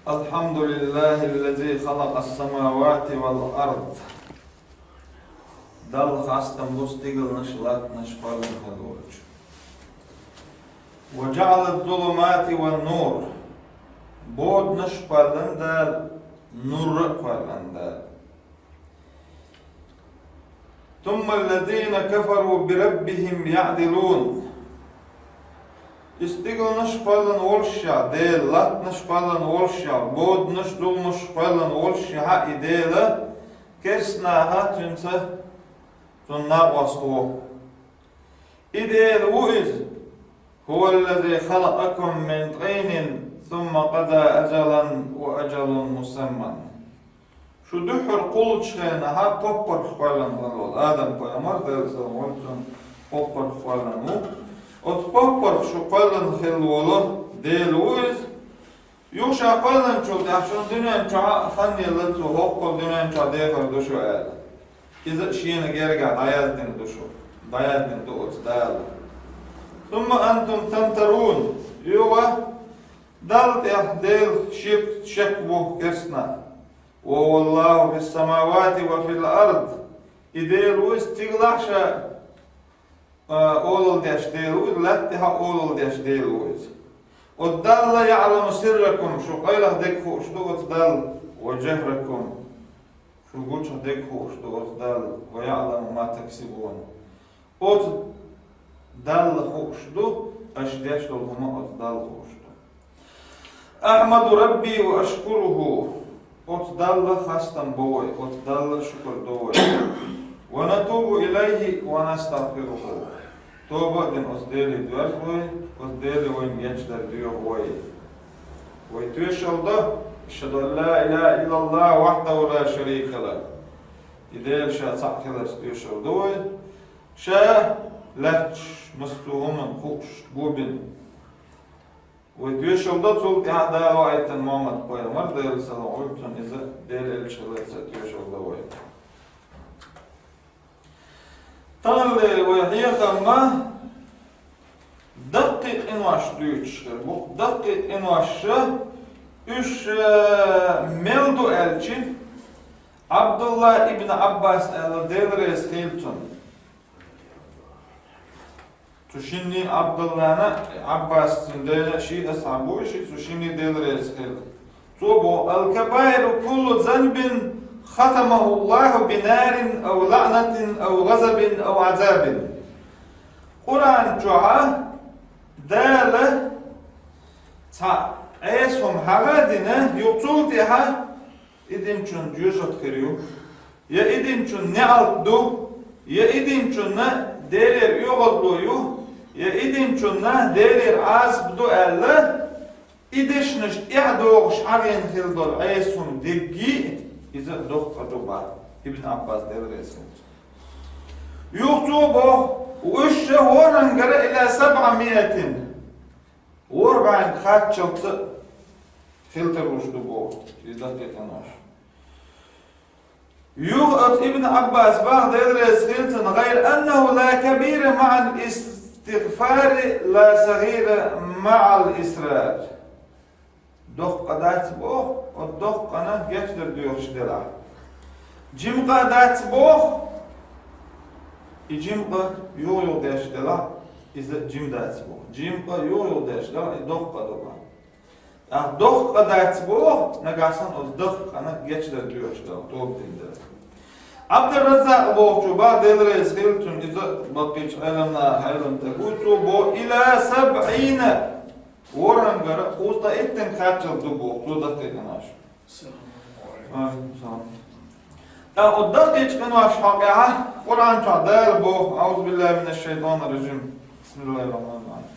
الحمد لله الذي خلق السماوات والأرض. دل خاستم بستيغل نشلات نشفالن خلوج. وجعل الظلمات والنور. بود نشفالن دال نور فالن دال. ثم الذين كفروا بربهم يعدلون. استيغل نشفالن ولشا ديل لات نشفالن ولشا بود نشدل نشفالن ولشا ها إديلا كسناها تنسى تنار وصوه إديل وإذ هو الذي خلقكم من طين ثم قضى أجلا وأجل مسمى شو دحر قلت شخينا ها بوبر خفالن غلول آدم فأمر ديل سلمولتن بوبر خفالن مو أتبقر شو قلن خلوله ديلوز يوشا قلن شو دحشون دنيا انشا خاني لتو هوقل دنيا انشا ديخر دوشو آل إذا شينا جرقا دايالتين دوشو دايالتين دوش دايال ثم أنتم تمترون يوغا دالت ديل شكبو كسنا وهو الله في السماوات وفي الأرض إديلوز تغلاشا أولو ديش ديلوز لاتها أولو ديش ديلوز والدل يعلم سركم شو قيله ديكو شدوغت دل وجهركم شو قوش ديكو شدوغت دل ويعلم ما تكسبون أوت دل خوشدو أشديش دلهما أوت دل خوشدو أحمد ربي وأشكره أوت دل خاستم بوي أوت دل شكر دوي ونتوب إليه ونستغفره توبة دين أصديلي دوارفوي أصديلي وين يجدر ديوهوي ويتوشل ده أشهد أن لا إله إلا الله وحده لا شريك له إديل شا تعقل استيوشل دوي شا لاتش مستوهم خوش بوبن ويتوشل ده تولت إعدا وعيتا محمد قوية مرد ديل سلعوبتن إذا ديل إلشلت ستيوشل دوي طال ويحيى ما دقق إنواش دوتش دقق إنواش إيش ملدو ألشي عبد الله ابن عباس الديلريس خيلتون تشيني عبد الله عباس ديل شيء أصحابه شيء تشيني ديلريس خيل توبو الكبائر كل ذنب ختمه الله بنار أو لعنة أو غضب أو عذاب قرآن جوعا دالة عيسهم حغادنا يطولتها إذن چون جوشت كريو يا إذن چون نعلت دو يا إذن چون دير يغضلو يا إذن چون دير عازب دو ألا إذنش إعدوغش عرين خلدل عيسهم دقي إذا دقة دوبا ابن عباس ديريسون يكتبه وش ورنقر إلى 700 و40 خات شلت فلتر وش دبو إذا تكناش يغط ابن عباس بعد ديريس خلتن غير أنه لا كبير مع الاستغفار لا صغير مع الإسرار دقة دات بوه والدقة أنا يقدر ديوش دلع جمقة دات بوه جمقة يو ديش دلع إذا جم دات بوه جمقة يو ديش دلع دقة دلع دقة دات بوه نقاسن الدقة أنا يقدر ديوش دلع توب دين دلع عبد الرزاق بوه جبا دلريس خيلتون إذا بقيش علمنا علم تقوتو بوه إلى 70 ورنقر قوطة إتن خاتل دبو قوطة تيجناش الدقيق كنواش حقيقة قرآن تعدال بو أعوذ بالله من الشيطان الرجيم بسم الله الرحمن الرحيم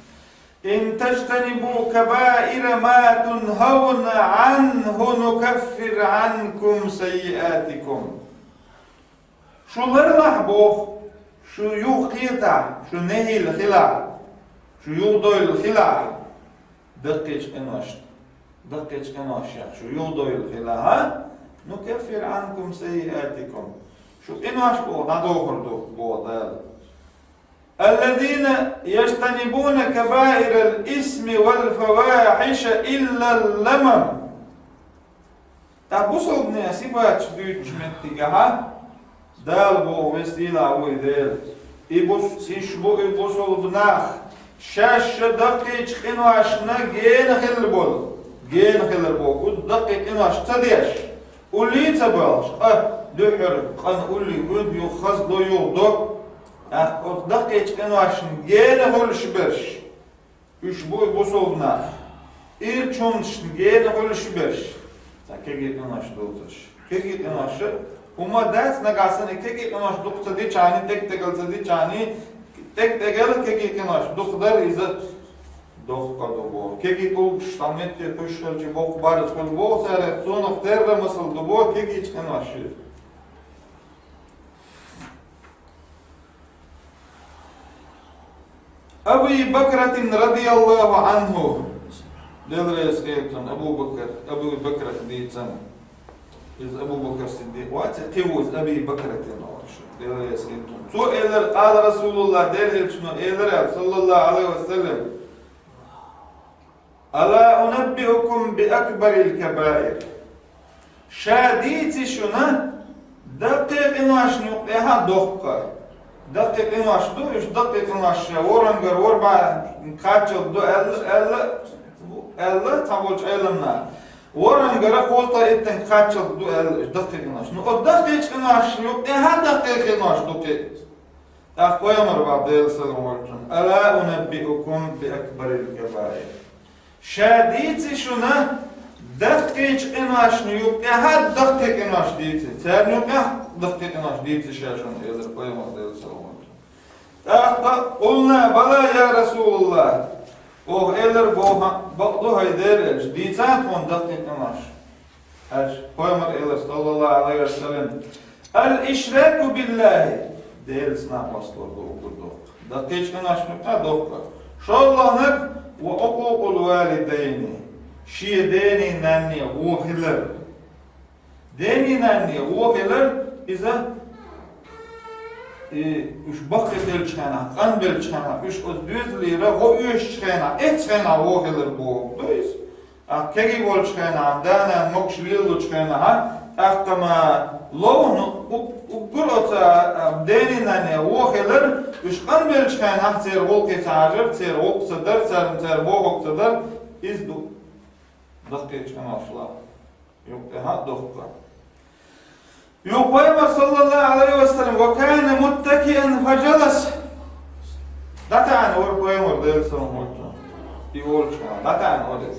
إن تجتنبوا كبائر ما تنهون عنه نكفر عنكم سيئاتكم شو لرلح بو شو يوقيتا شو نهي الخلع شو يوضي الخلع دقيق إنواش شو يوضي الخلاها نكفر عنكم سيئاتكم شو إنواش بو ندوخر بو دال الذين يجتنبون كبائر الإثم والفواحش إلا اللمم بوصل ناسبات دوتش متجها دال بو وسيلة ويدل إبوس إشبو إبوصل بناخ شاش دقيق إنواشنا جين خلبول جين خلبول كود دقيق إنواش تديش ولي تبالش دحر قن ولي ود يخز دو يودو دقيق إنواشن جين خلش برش إشبو إبوصل بناخ إير چونشن جين خلش برش كيجي إناش دوتش كيجي إناش هما داس نقاسن كيجي إناش دوت سدي چاني تك تكل سدي چاني تك تكل كيجي إناش دوخدر إذا دوخ كدوبو كيجي كل شتامت تكشل جبوك بارد كل بو سر زون اختار مثل دوبو كيجي إناش أبي بكرة رضي الله عنه دلريس قيلتون أبو بكر ديتن إذ أبو بكر الصديق واتقوز أبي بكر تنورش دلريس قيلتون سؤال قال رسول الله دلريس شنو صلى الله عليه وسلم ألا أنبئكم بأكبر الكبائر شاديتي شنو دقيق إنواش نقيها دقة دقيق إنواش دوش دقيق إنواش ورنجر وربع نكاتشل دو ألا تقولش علمنا ورن جرا قولتا إتن قاتشل دو دقيق ناش نو دقيق ناش يو هذا دقيق ناش دقيق أخويا مربع ديل سلام عليكم ألا أنبئكم بأكبر الكبائر شاديتي شنا دقيق ناش يو هذا دقيق ناش ديتي تاني يو دقيق ناش ديتي شاشون إذا أخويا مربع ديل سلام عليكم قلنا بلى يا رسول الله إلر بقضوها يدرج ديتان فون دقيق نماش قومر إلر صلى الله عليه وسلم الإشراك بالله دير سنع وصلوا دوق دقيق نماش نبقى دوق شاء الله نك وعقوق الوالدين شي ديني ناني وخلر ديني ناني وخلر إذا üç bakıdır çıkana, kanbel çıkana, üç düz lira, o üç çıkana, et çıkana o gelir bu. Dolayıs, kegi bol çıkana, dana mokşlilu çıkana, akama loğunu, ukurota denine o gelir, üç kanbel çıkana, ser volke çağırır, ser oksadır, ser boğ oksadır, izdu. Dakika çıkana şla. Yok daha dokka. يقول صلى الله عليه وسلم وكان متكئا فجلس دتان اور قويمر ديل سلام يقول شو دتان اورس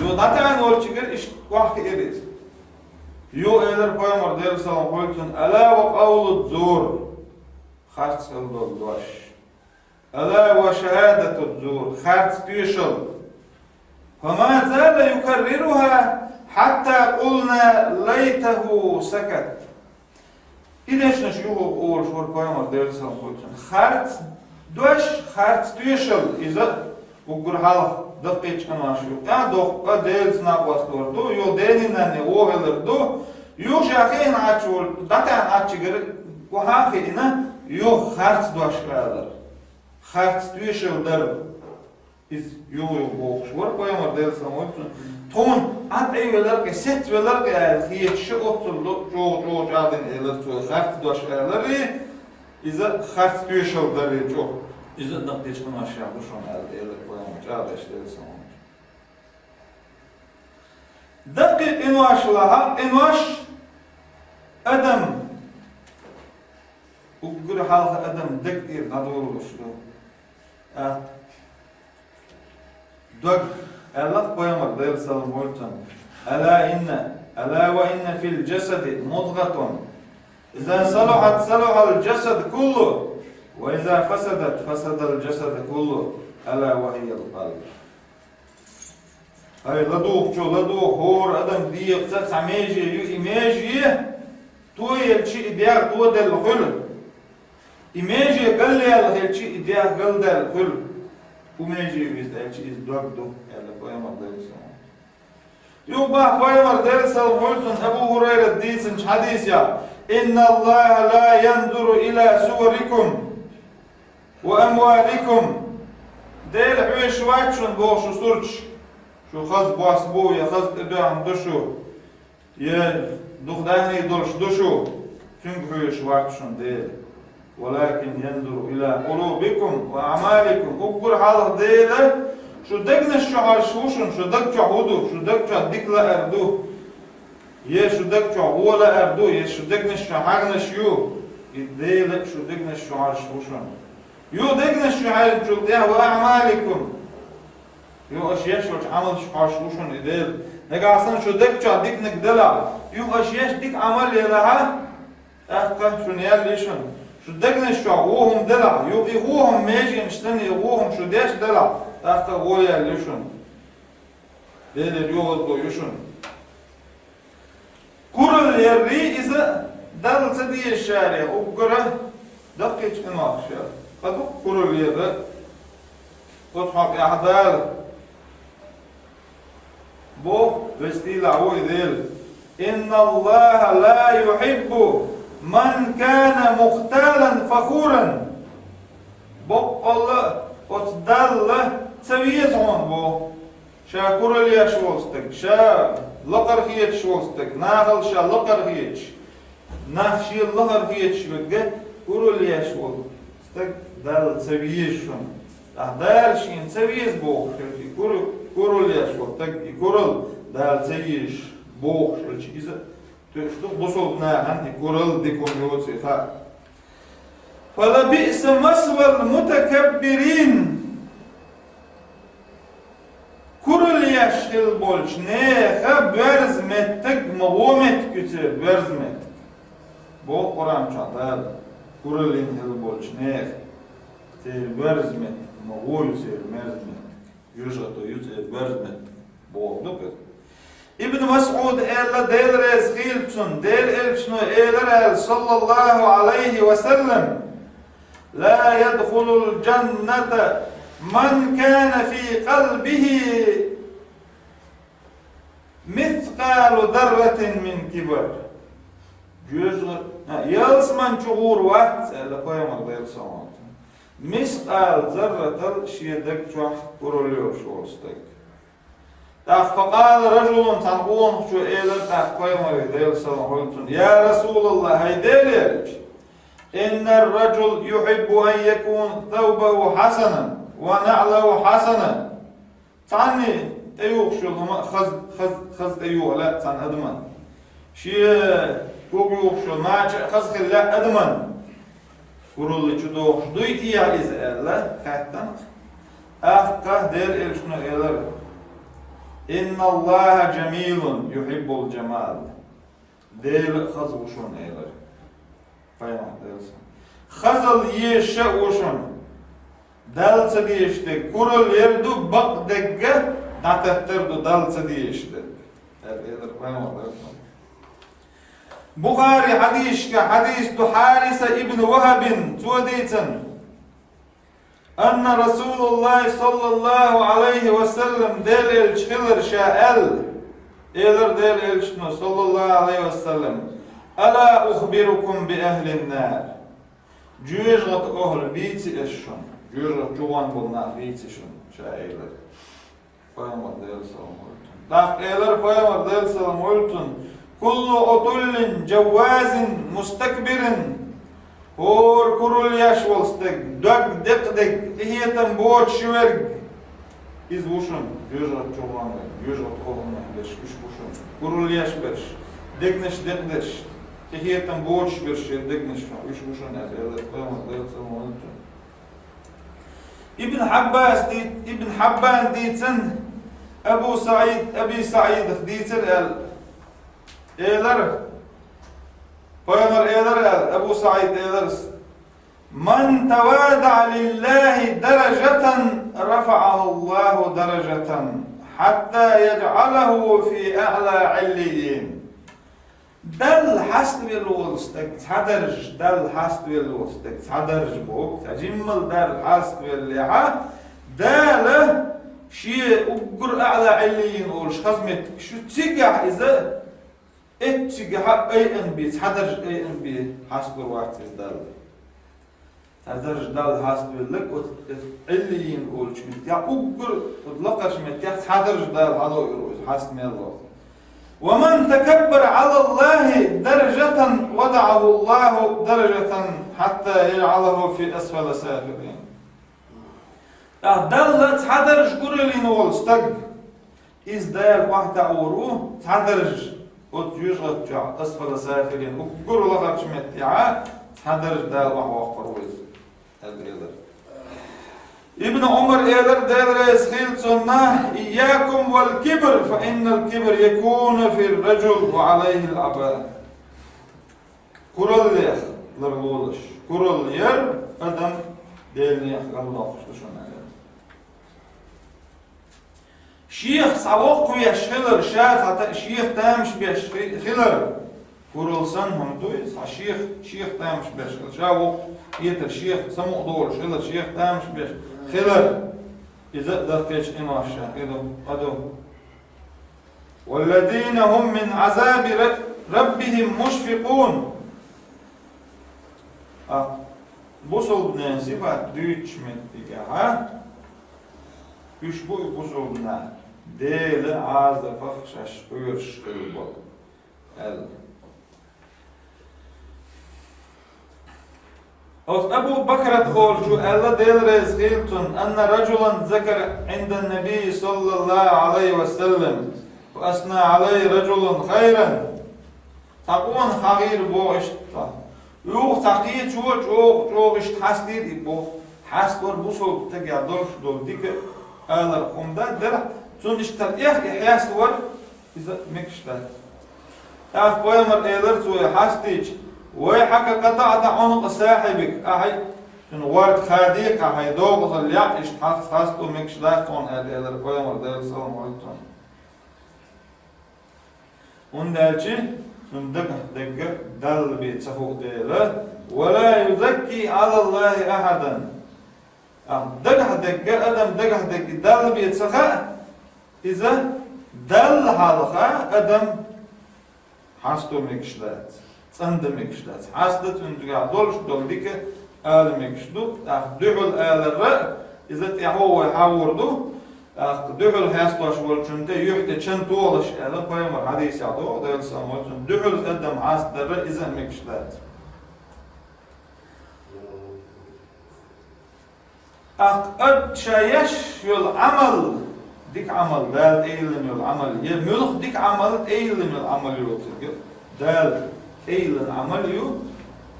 يو دتان اور چگر اش وقت اديس يو ايلر قويمر ديل سلام قولتن الا وقول الزور خرص الدواش الا وشهاده الزور خرص تيشل فما زال يكررها حتى قلنا ليته سكت إذا شو أول شو القيامة درسهم قلتن خارت دوش خارت تيشل إذا وقر حال دقيق كنا شو دق درس ناقص دو يو ديننا نوهلر دو يو شاكين عشول دكان عشجر وهاكينا يو خارت دوش كادر خارت تيشل درب إذ يو بوخ شو القيامة درسهم قلتن تون عند أي ولرك ست ولرك هي شقط جو جادن إلى تو خرط دوش إلى إذا خرط بيشل دري جو إذا نقديش كنا شيء بشون إلى كلام جادش للسماء دقيق إنواش لها إنواش أدم وقول حالها أدم دقيق ندور وشلو دق الله قيمر دير سلام قلتن ألا وإن في الجسد مضغة إذا صلحت صلح الجسد كله وإذا فسدت فسد الجسد كله ألا وهي القلب هاي لدوخ هور أدم ديق تسع ميجي يو إيميجي تو يلشي إدياغ تو دل خل إيميجي قل يلشي إدياغ قل دل خل وميجي يلشي إزدوك دو قيمر ديرسل يوبا قيمر ديرسل قلتن أبو هريرة ديسن حديث يا إن الله لا ينظر إلى صوركم وأموالكم ديل حوش واتشون بوشو سرش شو خز باس بو يا خز تدعم دشو يا دخداني دولش دوشو تنقحوش وقتشون ديل ولكن ينظر إلى قلوبكم وأعمالكم أقر هذا ديل شو دقنا الشعار شوشن شو دق شعودو شو دق ديكلا أردو يا شو دق شعولا أردو يا شو دقنا الشعار نشيو الديل شو دقنا الشعار شوشن يو دقنا الشعار شو ده وأعمالكم يو أشياء شو عمل شعار شوشن الديل نقاسن شو دق ديك نقدلا يو أشياء ديك عمل لها أحكي شو نياليشن شو دقنا شو عوهم دلع يو إغوهم ماشي مشتني إغوهم شو ديش دلع أحكي غولي الليشن ديل اليوغز بو يشن كورل يري إذا دل تدي الشارع وقرأ دقيق إنواع شارع قدو كورل يري تضحك أحدال بو بستيل عوي ديل إن الله لا يحب من كان مختالا فخورا بو الله وتدل تسويزون بو شاكور لي شوستك شا لقر هيت شوستك ناغل شا لقر هيت ناخشي لقر هيت بقى كور لي شوستك دل تسويزون أهدار شين تسويز بو كور لي شوستك كور دل تسويز بو شو إذا تشتغل بصوبنا عن كورل ديكم يوتي خا فلبئس مثوى المتكبرين كورل يشغل بولش نيخا برز متك مغومت كتير برز متك بو قرآن شعطال كورل ينهل بولش نيخ تير برز متك مغول تير مرز متك يوشغطو يوتير برز متك بو دكت ابن مسعود إلا ديل رزقيلتون ديل إلشنو إلر صلى الله عليه وسلم لا يدخل الجنة من كان في قلبه مثقال ذرة من كبر يلس من شغور وقت إلا قيمة ديل سمات مثقال ذرة شيدك شوح قروليو شوستك فقال رجل تنقون شو إيلر تحقوي مريديل سلام يا رسول الله هيديل إن الرجل يحب أن يكون ثوبه حسنا ونعله حسنا تعني أيوه شو خز أيوه لا تعني أدمن شيء كوبيوه شو ما خز خلا أدمن قرول شدوه شدويتي يا إزاء لا خاتن أفقه دير إل شنو إيلر إن الله جميل يحب الجمال ديل خز وشون إيلر فاهم ديل خزل يشا وشون دل تديشتك كورل يردو بق دقة نعتتردو دل تديشتك إيلر فاهم ديل بخاري حديث حارث ابن وهب توديتن أن رسول الله صلى الله عليه وسلم دل الشخلر شاءل إلر دل الشنو صلى الله عليه وسلم ألا أخبركم بأهل النار جوجت أهل بيتي إشون جوجت جوان بالنار بيتي إشون شاء إلر فاهم دل سلام ولتن داق إلر فاهم دل سلام ولتن كل أطل جواز مستكبر هور كورل ياشولستك دق هي تنبوت شورج إز وشن يجرت جوان يجرت قوم مهدش إيش وشن كورل ياشبرش دقنش هي تنبوت شبرش دقنش إيش وشن هذا قوم ضيق سلمان ابن حبان ديتن أبي سعيد ديتن إيلر فيمر إيلر أبو سعيد إيلر من توادع لله درجة رفعه الله درجة حتى يجعله في أعلى عليين دل حسب الوستك تحدرج دل حسب الوستك تحدرج بوك تجمل دل حسب اللي دل شيء أقر أعلى عليين أولش خزمتك شو تيجح إذا اتجاه أي إن بي تحدرج أي إن بي حسب الوقت دل تحدرج دل حسب لك عليين أولش متيا أقر وتلقش متيا تحدرج دل هذا يروز حسب الله ومن تكبر على الله درجة وضعه الله درجة حتى يجعله في أسفل سافلين. دلت حدرج كورلين والستق إز دال واحدة أورو حدرج وتجوز أسفل سافلين وكل لغة شمتيعة حدرج دال واحد وروز الديلر. ابن عمر إيدر ديلر يسخيل سنة إياكم والكبر فإن الكبر يكون في الرجل وعليه العباء. كرل يخ لرغولش كرل ير أدم ديل يخ الله خشوشنا. شيخ سواق ويش خلر شاف حتى شيخ تامش بيش خلر كرل سن هم دويس شيخ تامش بيش خلر شاو يتر شيخ سمو دور خلر شيخ تامش بيش خلر إذا دقيش إنه الشاهد قدو والذين هم من عذاب ربهم مشفقون. بوصل بناسي بعد دوتش متيجا ها يشبه بوصل بنا ديل عازة فخشش قرش قلبه أبو بكر تقول شو الله ديل رزقيلتون أن رجلا ذكر عند النبي صلى الله عليه وسلم وأثنى عليه رجل خيرا تقون خير بو اشتا يوغ تقيت شو اشت حسديد بو حسدور بوصل تقع دول ديك آلر قمدا درع تون اشتر إحياس ور إذا مكشتات تعرف بويمر إيلر سوي حسديج ويحكى قطعت عنق صاحبك أحي شنو ورد خاديك أحي دوغ ظليات اشتحاس خاستو مكشتات تون إيلر بويمر دير سلام عليكم وندالشي دق دل بيتسخوق ديله ولا يزكي على الله أحدا. دق أدم دق دل بيتسخى إذا دل حلقة أدم حاستو مكشلات صند مكشلات حاستت انتقع دولش دول ديك آل مكشدو دعو الآل الرأ إذا تيحو يحاوردو دعو حاستوش والشنته يحتى شنتولش آل بيمر حديث يعطو ديل ساموتون دعو أدم حاست الرأ إذا مكشلات أقد شايش العمل ديك عمل دال ايلم العمل يملخ ديك عمل ايلم العمل يوتر دال ايلم عمل يو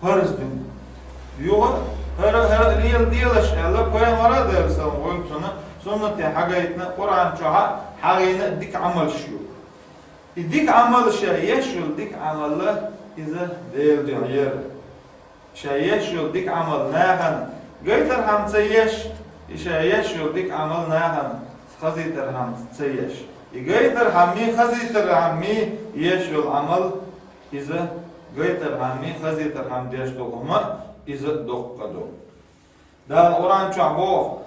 هرزدن يو هر ريال ديلش الله بين مرة دال سامويل سنة حاجتنا قرآن شوها حاجينا ديك عمل شو ديك عمل شايش ديك عمل إذا ديل دير شايش ديك عمل ناهن قيتر هم تسيش إشايش يوديك عمل ناهم خزيتر هم تسيش يقيتر همي خزيتر همي يشو العمل إذا قيتر همي خزيتر هم ديش دوغما إذا دوغ دا القرآن شعبوه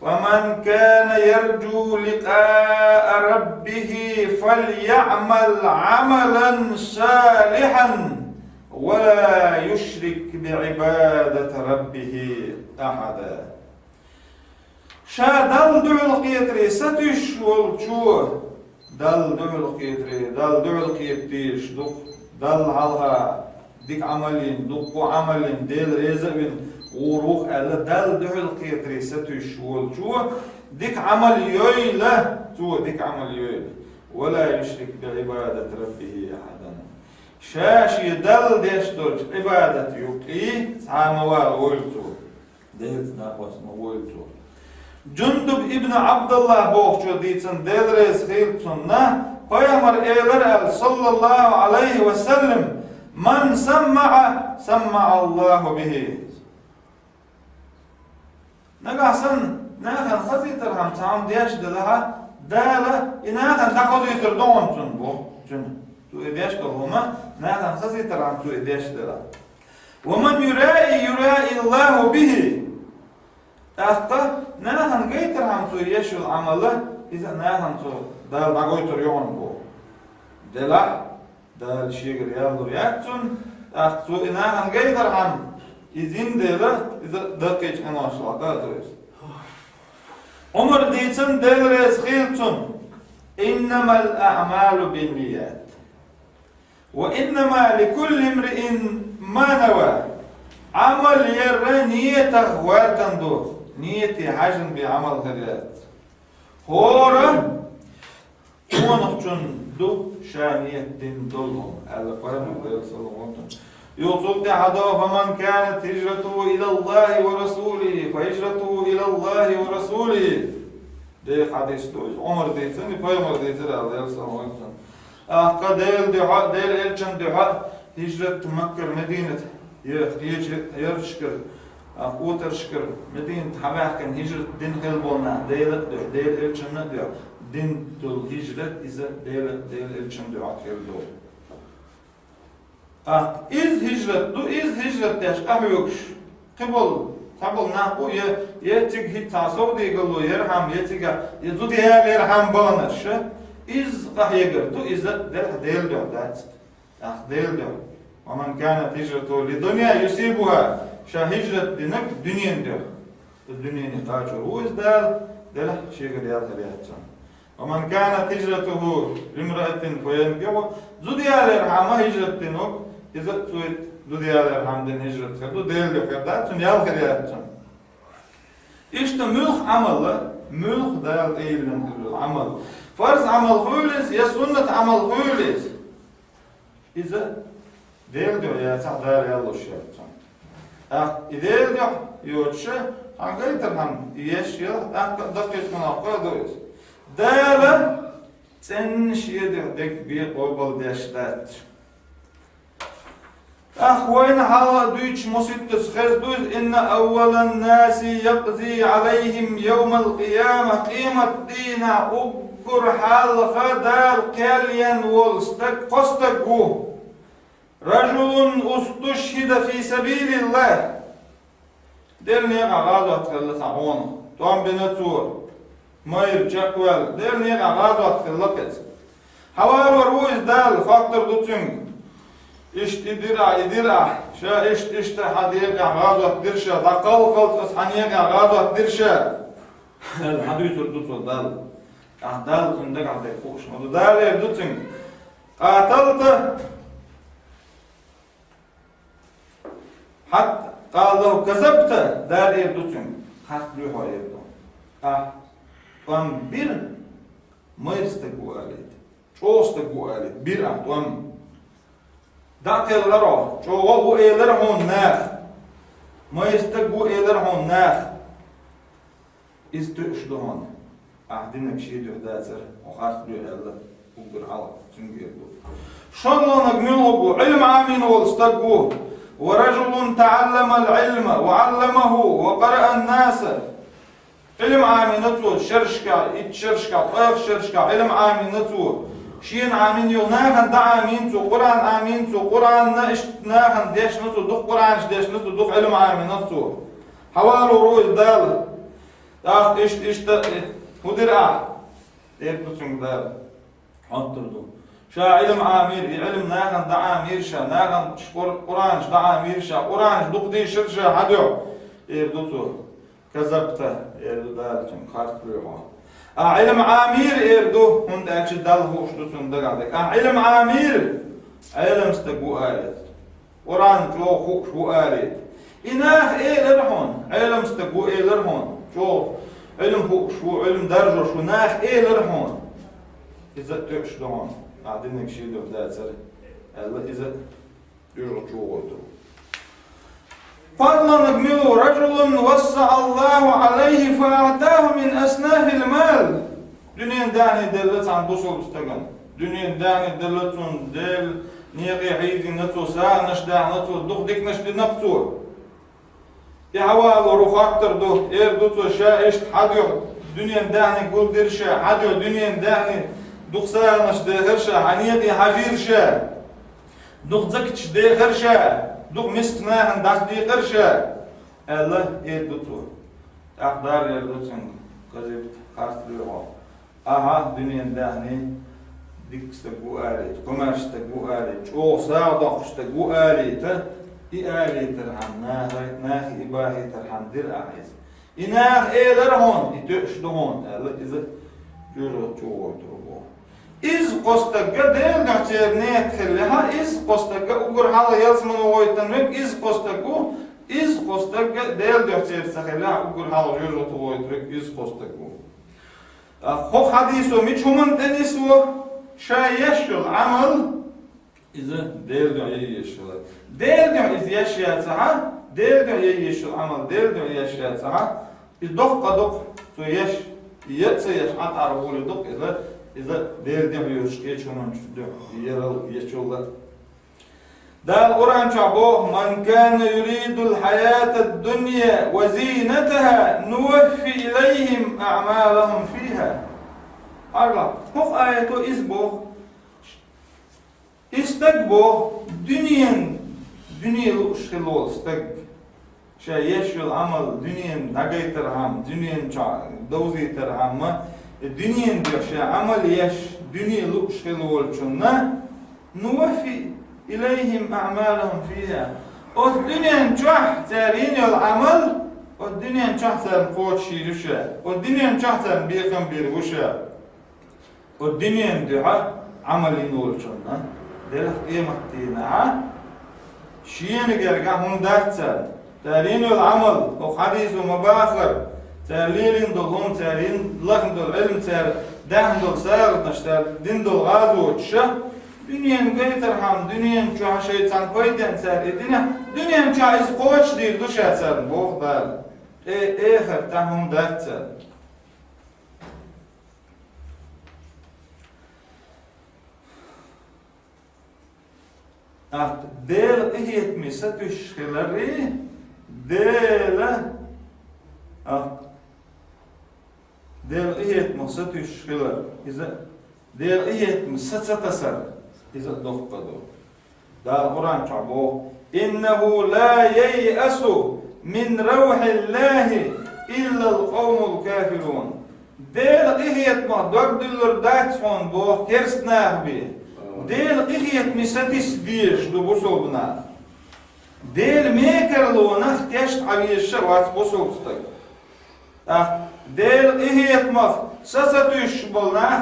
فمن كان يرجو لقاء ربه فليعمل عملا صالحا ولا يشرك بعبادة ربه أحدا. شا دل دعو القيتري ستش والشو دل دعو القيتري دل دعو القيتيش دل هالها ديك عملين دقو عملين ديل رزقين وروح ألا دل دعو القيتري ستش والشو ديك عمل يويلة تو ديك عمل يويلة ولا يشرك بعبادة ربه أحدا. شاشي دل ديش دوش عبادة يقي ساموال ويلتو ديت ناقوس مويلتو. جندب ابن عبد الله بوخشو ديتن ديدريس خيلتنا قيمر إيلر صلى الله عليه وسلم من سمع الله به. نقاسن ناخن خزيتر هم تعام ديش دلها دالة إناخن تخزيتر دون تنبو جن تو إديش دلهما ناخن خزيتر هم تو إديش دلها. ومن يرائي الله به أخطأ ناهن قيتر هم تو يشو العمل إذا ناهن تو دال نقويتر يون بو دلا دال شيء رياض رياكتون أخطأ ناهن قيتر هم إذن دلا إذا دقيق أنا أشلا دادرس عمر ديتن دادرس خيلتون إنما الأعمال بالنيات وإنما لكل امرئ ما نوى. عمل ير نية غواتن دو نية حجن بعمل هريات هورا ونحجن دو شانية دين دولهم على قرآن الله صلى الله عليه وسلم يوصل حدا فمن كانت هجرته إلى الله ورسوله فهجرته إلى الله ورسوله. ده حديث دوز عمر ديتني فيمر ديتر عليه الصلاة والسلام. قديل دعاء ديل إلشان دعاء هجرة مكة مدينة يرشكر أقوتر شكر مدينة حباح كان هجرة دين هلبونا ديل إلشان دعاء دين دول هجرة إذا ديل إلشان دعاء هلبون. إذ هجرة دو إذ هجرة تاش أحيوكش قبل نحو يتيج هي تعصب دي قالوا يرحم يتيج يزود يرحم بانش إذ راح يقدر إذا ده ديل ده ديل ده ومن كانت هجرته لدنيا يصيبها شهجرة دينك دنيا ده الدنيا نقاشه هو إذا ده شيء قريب خليها ومن كانت هجرته لامرأة فينكحها زوديا لرحمة هجرة دينك إذا تسويت زوديا لرحمة دين هجرة خدو ديل ده كذا تنيال خليها إيش تملخ عمل ملخ ده إيه العمل فرض عمل خالص يا سنة عمل خالص إذا ديل ده يا تعدار يلا شيء إذا ده يوتش حاجة ترهم يشيل دقيق من أقدر دالة تنشيد دك بيقبل داشتات وين حالا دويتش مسيطس خزدوز إن أول الناس يقضي عليهم يوم القيامة قيمة دينا أبقر حال خدار كاليان والستك قستقو رجل استشهد في سبيل الله ديرني غازة تخلص عونه توم بنتور ماير جاكوال ديرني غازة تخلص حوار وروز دال خاطر دوتين إشت إدرا شا إشت حديقة غازة درشة دقال خلص حنيقة غازة درشة الحديث دوتو دال دال عندك عندك فوقش مدو دال دوتين قاتلت حتى قال له كذبت دار يردوتين حتى لوحو يردو توام بير ميرستقو آليت شوستقو آليت بير توام داقل غرو شو وهو إيلرهون ناخ ميرستقو إيلرهون ناخ إستشدهون أعدينك شيء دهداتر وخارج له الله وقر على تنقير شلون نقمله علم عامين واستقوه ورجل تعلم العلم وعلمه وقرأ الناس علم عامينته شرشكا اتشرشكا طيق شرشكا علم عامينته شين عامينيو ناخن دا عامينته قرآن عامينته قرآن ناخن ديش نتو دق قرآنش ديش نتو دق علم عامينته حوالو روز دال داخ اشت هدر ديب نتو دال حطردو شا علم عامير علم ناخن دا عامير شا ناخن قرآنش دا عامير شا قرآنش دق دي شرشا حدو يردوتو كذبت يردو دالتم خارج بيوها علم عامير يردو هند اكش دال هوش دوتون دقادك علم عامير علم استقو آلت قرآن جو خوش هو آلت إناخ لرهون علم استقو لرهون شوف علم خوش هو علم درجة شو ناخ لرهون إذا تقش دهون أعدينك شيء ده بدأت سر الله إذا يرجع جوته فضلا نجمله رجل وسع الله عليه فأعطاه من أصناف المال دنيا داني دلت عن بوصل بستجن دنيا داني دلتون دل نيقي عيدي نتو ساعة نشدع نتو دق ديك نشد نقطو يحوال ورخاطر دو يردوتو شائشت حدو دنيا داني قول درشا حدو دنيا داني دق ساعة نشد هرشا حنيقي حجيرشا دق زكتش دي هرشا دق مسكناهن داس دي هرشا الله يردوتو أقدار يردوتن كذبت خاص ليغو أها دنيا داني ديك استقو آليت كماش استقو آليت شو صادق استقو آليت آليت ترحم ناخي إباهي ترحم دير أحيز إناخ لرهون يتقش دهون إذا جرد جوه تربوه إز قصدك ديل نحتير نيت خليها إز قصدك أقول حالا يلزمن وغيتنك إز قصدك ديل نحتير سخليها أقول حالا يرغط وغيتنك إز قصدك خو حديثو ميش همن تنسو شايشل عمل إذا ديل يشل ديل إذا يشيا سها ديل يشل عمل ديل يشيا سها إدق قدق تو يش يتسيش عطاربول دق إذا ديل يشكيش همن شدو يرل يشل دا القرآن شعبوه من كان يريد الحياة الدنيا وزينتها نوفي إليهم أعمالهم فيها الله هو آياته إزبوه استقبوه دنيا لوشخلول استق شايش العمل دنيا دقي ترهم دنيا دوزي ترهم دنيا ديش عمل يش دنيا لوشخلول شنا نوفي إليهم أعمالهم فيها والدنيا نجح تارين العمل والدنيا نجح تنقود شيرشة والدنيا نجح تنبيقن بيرغشة والدنيا ندعى عمل نور شنا ده قيمة تينا شين جرجع هم دارتسل تارين العمل وحديث ومباخر تارين دلهم تارين لهم دل علم تار دهم دل سار نشتر دين دل غازو تشة دنيا نقيترهم دنيا نشوف شيطان قيدن سار دنيا نشوف إز قوش دير دوشة سار بوه دار آخر تهم دارتسل ديل إهيت ميستوش خلري ديل إهيت ميستوش خلر إذا ديل إهيت مستتسر إذا دقدو دا القرآن شعبوه إنه لا ييأس من روح الله إلا القوم الكافرون ديل إهيت ما دقدلر داتفون بوه كرسناه بيه ديل إخيت مساتيس بيش دو بوصوبنا ديل ميكرلونخ تشت عبيش وات بوصوبستك ديل إخيت مخ سساتوش بولناخ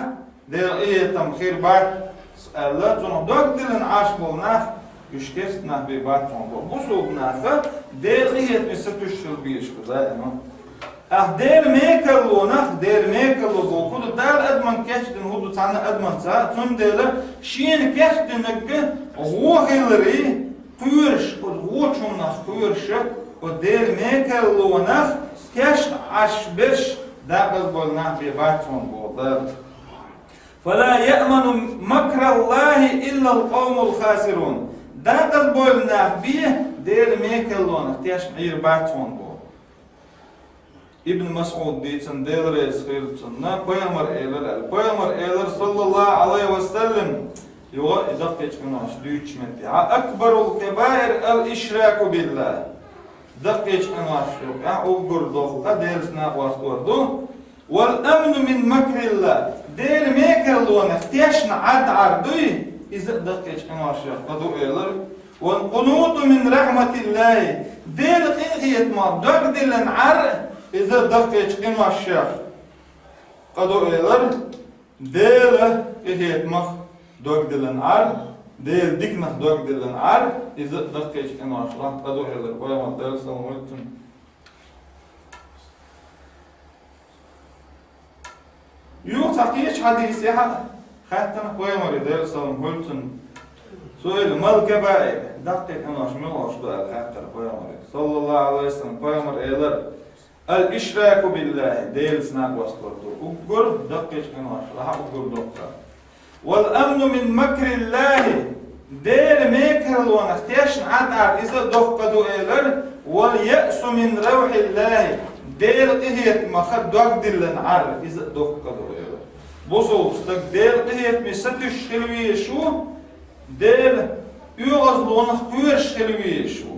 ديل إخيت مخير بات الله تنو دوك ديلن عاش بولناخ يشكستنا ببات تنو بوصوبناخ ديل إخيت مساتوش بيش كذا دير ميكرلونخ دير ميكرلو بوكو دال ادمن كشتن هودو تانا ادمن سا تون ديلا شين كشتنك غوغيلري قيرش غوچونخ قيرش ودير ميكرلونخ كش عشبش داقز بولنخ بباتون بودر فلا يأمن مكر الله إلا القوم الخاسرون داقز بولنخ بيه دير ميكرلونخ تيش عير باتون بودر ابن مسعود ديتن ديلر يسخيرتن نا بيامر إيلر صلى الله عليه وسلم يوغا إدقيت كناش دويتش منتي أكبر الكبائر الإشراك بالله دقيت كناش أوغر دوخ ديلسنا واسطوردو والأمن من مكر الله دير ميكر لونه تيشنا عد عردوي إذا دقيت كناش قدو إيلر والقنوط من رحمة الله دير قيخيت ما دقدلن عر إذا دقيت قيمة الشيخ قدو إيلر ديل إهيت مخ دوك دلن عر ديل ديكنخ دوك دلن عر إذا دقيت قيمة الشيخ قدو إيلر بايما ديل سلمولتن يو تقيش حديثي خاتنا بايما ديل سلمولتن سؤال ما الكبائر دقيت قيمة الشيخ ملوش دقيت خاتنا بايما صلى الله عليه وسلم بايما إيلر الإشراك بالله ديل سناك واسطوردو أقر دقيش كنواش راح أقر دقا والأمن من مكر الله ديل ميكر لونخ تيشن عدار إذا دقدو إيلر واليأس من روح الله ديل إهيت مخد دوك دلن عر إذا دقدو إيلر بوصو استك ديل إهيت مستش خلويشو ديل يغز لونخ كويرش خلويشو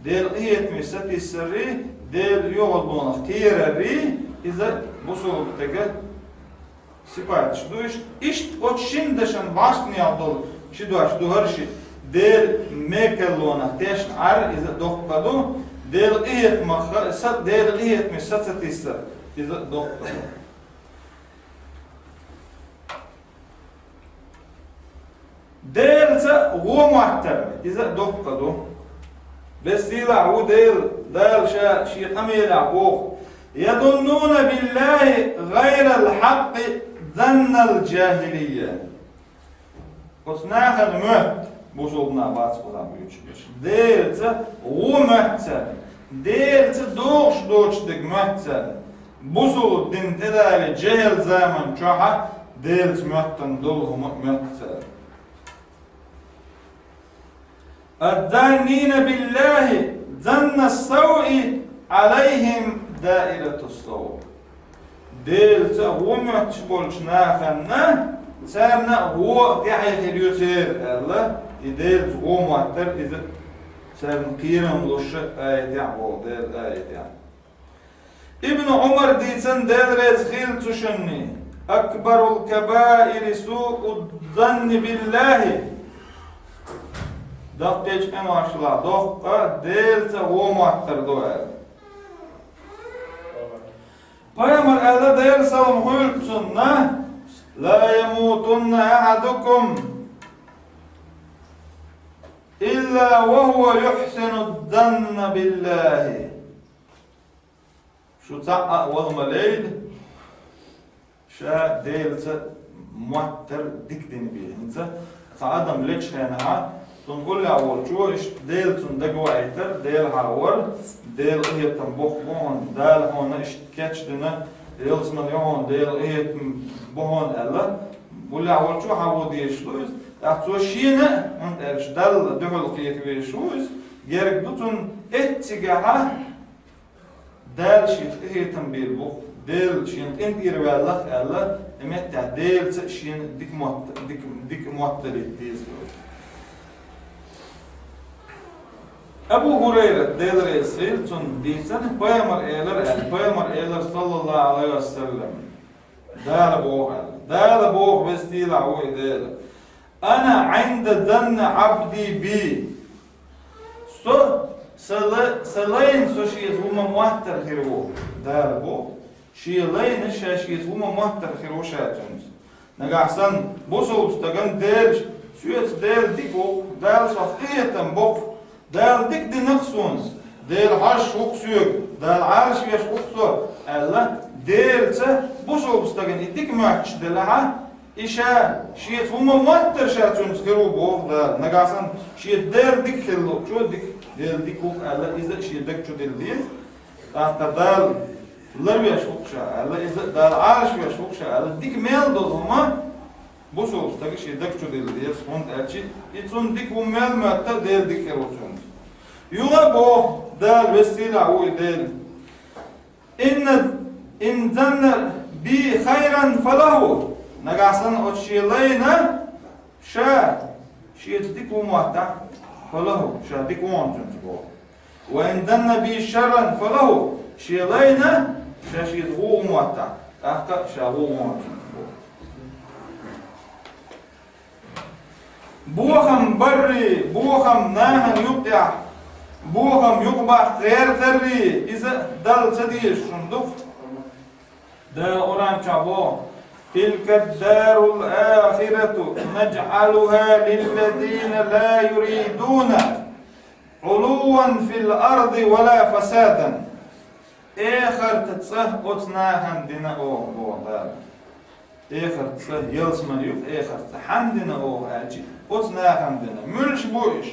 ديل إهيت مستي السري ديل يوغل بونخ كيرري إذا بوصو بتجد سيبات شدوش إشت أتشندشن باشني عبدال شدوش دوهرشي ديل ميكلونخ تيشن عر إذا دقدو ديل إيت مخ ديل إيت مش ستستيسر إذا دقدو ديلتا هو معتر إذا دقدو بس يلعبوا ديل شيء قميل عبوه يظنون بالله غير الحق ظن الجاهلية وصناخ المهت بوصولنا باس قدام بيوتش ديلتا هو مهتر ديلتا دوش دق مهتر بوصول دين تدالي جهل زمن شوحة ديلت مهتن دول مهتر الظانين بالله ظن السوء عليهم دائرة السوء ديلتا هو مهتش بولش ناخنا سامنا هو يحيى خليوتير الله يديلت هو مهتر إذا سامن قيرم لوش آية يعبو ديل آية يعبو ابن عمر ديتن ديل ريز خيل تشني أكبر الكبائر سوء الظن بالله دق تيج أماشلا دق ديلتا هو مهتر دوال Paymar elde değil salım huyultunna la yemutunna ahadukum illa ve huve yuhsinu dhanna billahi. Şu ta'a olma leyl şa değilse muhter dikdin bihinse ta'adam leç hena تنقول لي أول شو إيش ديل تندقوا عيتر ديل هاور ديل إيه تنبخون دال هون إيش كاتش دنا ديل سمن يهون ديل إيه بهون ألا بقول لي أول شو هاودي شلوز أحسو شينا أنت إيش دال دخل قيت ويشوز جرك دوتون اتجاه دال شيء إيه تنبيل بخ ديل شين أنت يروالك ألا إمتى ديل شين ديك موت ديز أبو هريرة ديل رئيسيل تون ديتن بيامر إيلر صلى الله عليه وسلم دال بوغ بستيل عوي ديل أنا عند ظن عبدي بي سلين شيز هما موهتر خيرو دال بوغ شيلين شيز هما موهتر خيرو شاتونز نقعسن بوصل بستغن ديل شويت ديل ديكو دال صحية بوغ دال ديك دي نقصونز ديل عرش وقسوك دال عرش ويش وقسو ألا ديل تا بوصل بستغن ديك معكش دلها إيشا شيت هما موتر شاتونز خيرو بوغ دال نقعسن شيت ديل ديك خلو شو ديل ديك وق ألا إذا شيت ديك شو ديل ديز تحت دال لر ويش وقشا ألا إذا دال عرش ويش وقشا ألا ديك ميل دول هما بوصل بستغن شيت ديك شو ديل ديز هون ألشي يتون ديك وميل مؤتر ديل ديك خيرو تونز يغبو دال وسيلة عوي ديل إن ظن بي خيرا فله نقعسن أتشيلينا شا شيت ديك وموتع فله شا ديك وانتون تبو وإن ظن بي شرا فله شيلينا شا شيت غو موتع أحكا شا غو وانتون تبو بوخم بري بوخم ناهن يقع بوهم يقبع غير ذري إذا دل تديش شندق دا أوران شابو تلك الدار الآخرة نجعلها للذين لا يريدون علوا في الأرض ولا فسادا آخر تتصه أتناهم دينا أوه دار آخر تتصه يلسمن يوف آخر تحن دينا أوه أجي أتناهم دينا ملش بوش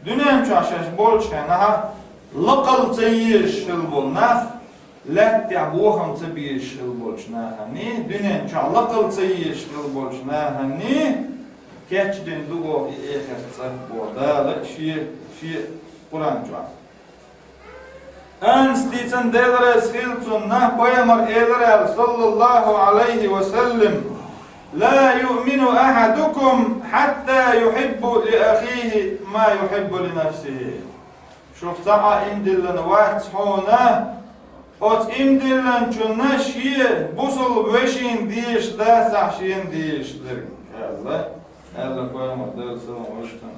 دنيا مشاشش بولش كانها لقل تيش البولناخ لا تعبوهم تبيش البولش ناهني دنيا مشا لقل تيش البولش ناهني كاتش دين دوغو إيخر تصبو دالك شي قرآن جوا أنس ديتن ديلرس خيلتون نه بيامر إيلرال صلى الله عليه وسلم لا يؤمن أحدكم حتى يحب لأخيه ما يحب لنفسه. شوف ساعة إمدلن واحد هنا أت إمدلن شنا شيء بوصل بوشين ديش دا سحشين ديش درك الله قيامر دل سلام وشتن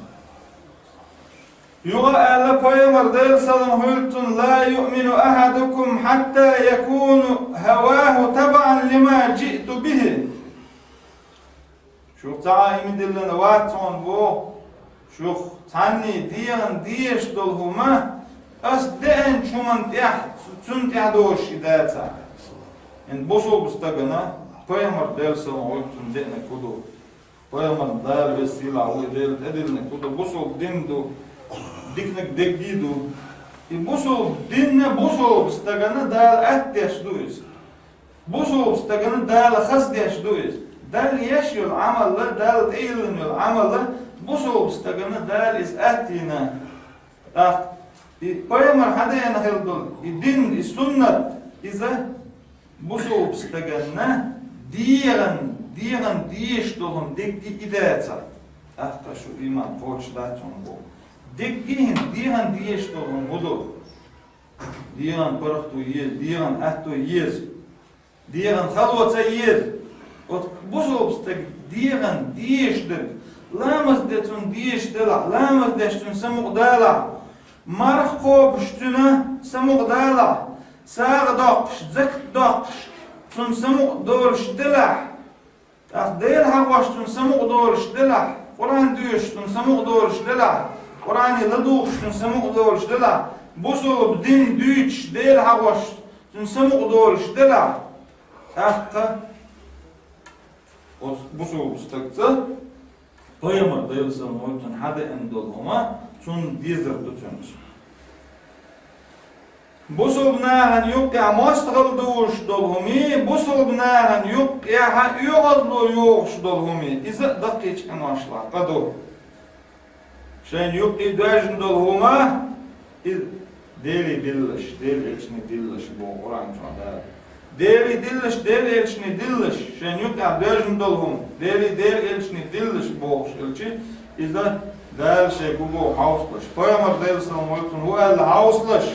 يقول الله قيامر دل سلام هلتن لا يؤمن أحدكم حتى يكون هواه تبعا لما جئت به şu taimi dillen watson bu şu tanni diyan diyeş dolhuma as den çuman tah tun tahdoş idata en boşol bustagana payamar dersa oytun dene kudu payamar dar vesila o del edilne kudu boşol dindu diknek degidu i boşol dinne boşol bustagana dar atteş duis boşol bustagana dar khasdeş duis dal yaşıyor amalla dal eğleniyor amalla boşol bustagana dar is atina payamar hada yana khildul din sunnat iza boşol bustagana diğen diyeş dolum dekki idetsa ahta şu iman forçlatın bu dekkihin diğen diyeş dolum budur diğen paraqtu yez diğen ahto yez diğen halwatsa yez ot boşol bustag diğen diyeşdir lamaz detun diyeşdir lamaz deştun samuqdala marx qobştuna samuqdala sağdaq zakdaq tun samuq doğruşdala değil havaş tun samuq doğruşdala Kur'an diyor tun samuq doğruşdala Kur'an'ı laduq tun samuq doğruşdala boşol din düç değil havaş tun samuq doğruşdala ahta boşol ustakta payamar dayılsam oytun hada endolhuma tun dizer tutunç boşolbnahan yok ya mastral doğuş dolhumi boşolbnahan yok ya ha yoğadlo yoğuş dolhumi iza daqiq anashla qado şeyin yok idajın dolhuma deli dillish deli içni dillish bu Kur'an çanda deli dillish deli içni dillish şeyin yok ya idajın dolhum deli içni dillish bu şelçi iza dal şey bu hauslash payamar delsam oytun hu el hauslash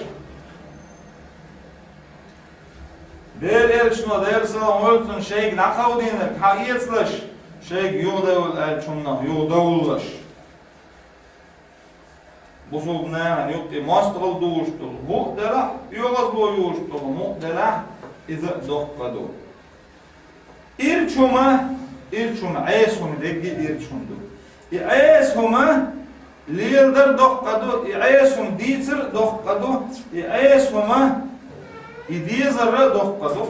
Der elçno dersa oytun şeyg naqavdiner haqiqatlaş şeyg yo'qdavul elçunna yo'qdavullaş boşolbna yo'q de mastral doğuştul bu dela yo'qaz boyuştul mu dela iza doqqadu irçuma aysun degi irçundu ayshuma liyildar doqqadu aysun ditir doqqadu ayshuma İdizarra doqqaduq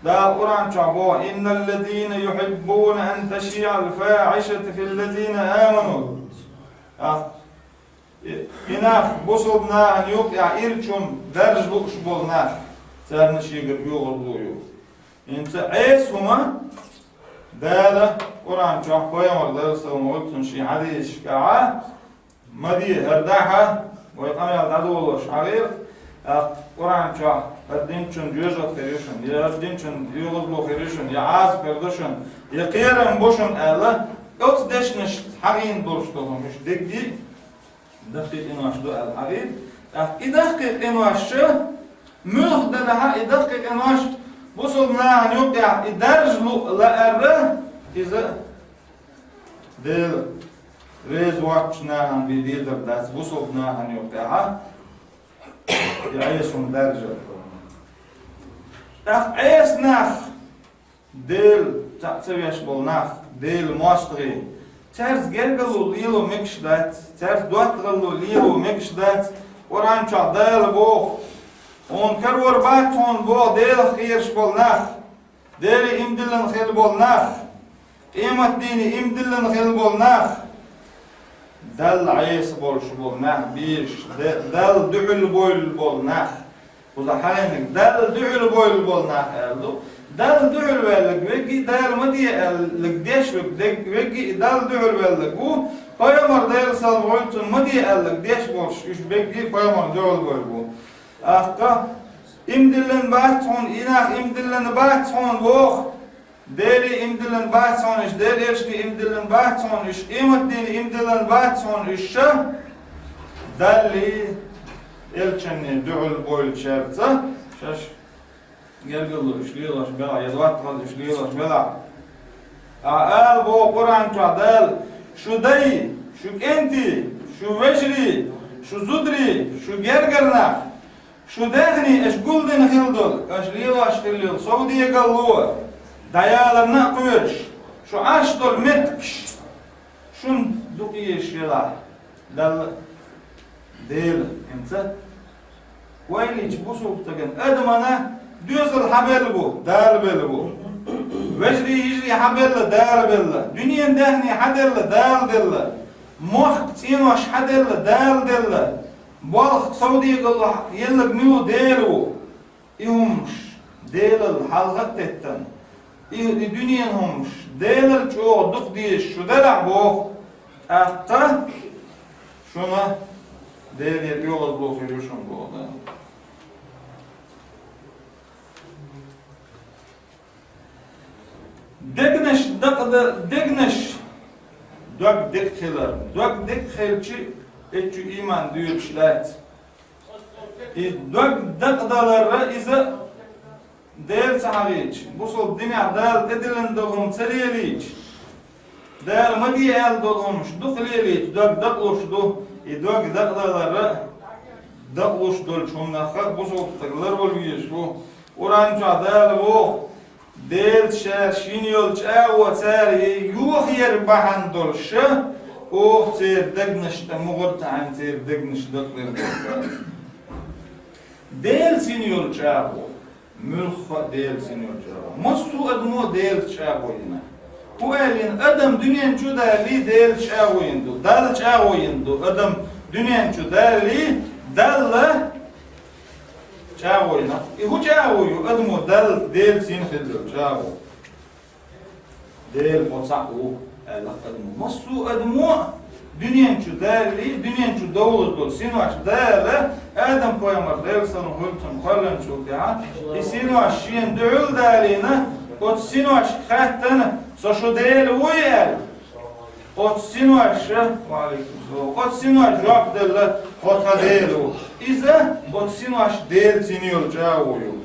da Kur'an çabo innellezine yuhibbun en teşi'al fa'işete fillezine amanu inaq bosolna yok ya irçum derj bu şbolna sarnı şigir yoğulluyu inse ayshuma dala Kur'an çabo yamar dersa olsun şi hadis ka'a madi herdaha ve qamel dadulu şagir Kur'an çağ, din çün cüzat verişin, ya din çün yolulu verişin, ya az perdişin, ya kıyarın boşun Allah, ots deşniş harin duruştulmuş. Dekdi, dakik inaşdu el harin, idakik inaşı, mühdelaha idakik inaş, busulna yok ya, idarjlu la erre, izi del rez vakçnahan bir dizer das, busulna yok ya, يعيشون درجة عيش ناخ ديل تعتبيش بالناخ ديل ماشتري ترز جرجلو ليلو مكشدات ترز دواتغلو ليلو مكشدات وران شا ديل بو اون كرور باتون بو ديل خيرش بالناخ ديل امدلن خيل بالناخ قيمة ديني امدلن خيل بالناخ dal ayes bolşu bolnah biş dal dü'ül boyl bolnah uza halaynik dal dü'ül boyl bolnah eldu dal dü'ül vellik veki dal madi ellik deş veki dal dü'ül vellik bu payamar dal sal boytun madi ellik deş bolş üç veki payamar dü'ül boyl bu ahqa imdillen bahtun inah imdillen bahtun bu deli imdilen bahtun iş, deli erşni imdilen bahtun iş, imaddini imdilen bahtun iş, dalli elçenni dü'ül boyl şertsa, şaş gelgillu işliyorlar bela, yazvatgal işliyorlar bela. Al bu Kur'an çadal, şu dayı, şu enti, şu veşri, şu zudri, şu gergerna, şu dehni eşguldin hildul, eşliyorlar, Saudiye galluwa. Dayalarına koyuş. Şu aş dol metkiş. Şun duqiye şela. Dal değil. Ente. Vayliç bu soğuktagen. Adamana düzel haber bu. Dal bel bu. Vecri yicri haberle dal belle. Dünyen dehni haderle dal delle. Muhk tinoş haderle dal delle. Balıq Saudiya qıllah yellik milu değilu. İhummuş. Değilil halgat etten. Dünyen hummuş. Değilil çoğuduk diye şu delak bu. Hatta şuna değilir yolaz bu veriyorsun bu da. Degneş daqda degneş dök dekhiler. Dök dekhilçi etçü iman diyor şlayt. Dök daqdaları ise değer sahaviç. Bu sol dünya değer edilindiğim seriyeliç. Değer madiyel dolmuş dukliyeliç. Dök daqluşdu. Dök daqdaları daqluşdul çomnaqa bu sol taqlar oluyor. Bu oranca değer bu. Değer şer şinyol çağı çari yuh yer bahan dolşu. O ser degneşte muğurtan ser degneş daqlar. Değer şinyol çağı. Mülk değil senior çağı. Masu admo değil çağı oyuna. Bu elin adam dünyanın çudali değil çağı oyundu. Dal çağı oyundu. Adam dünyanın çudali dalla çağı oyuna. Bu çağı oyu admo dal değil senior çağı. Değil koçak o. Allah admo. Masu admo dünyanın çudali dünyanın çudavuz dol senior dalla Adam koyamar dersen hultun falan çok ya. İsinu aşın dül dalina, ot sinu aş khattan, soşu değil uyel. Ot sinu aş, aleykümselam. Ot sinu aş yok derler, ota değil o. İza ot sinu aş değil siniyor çavuyu.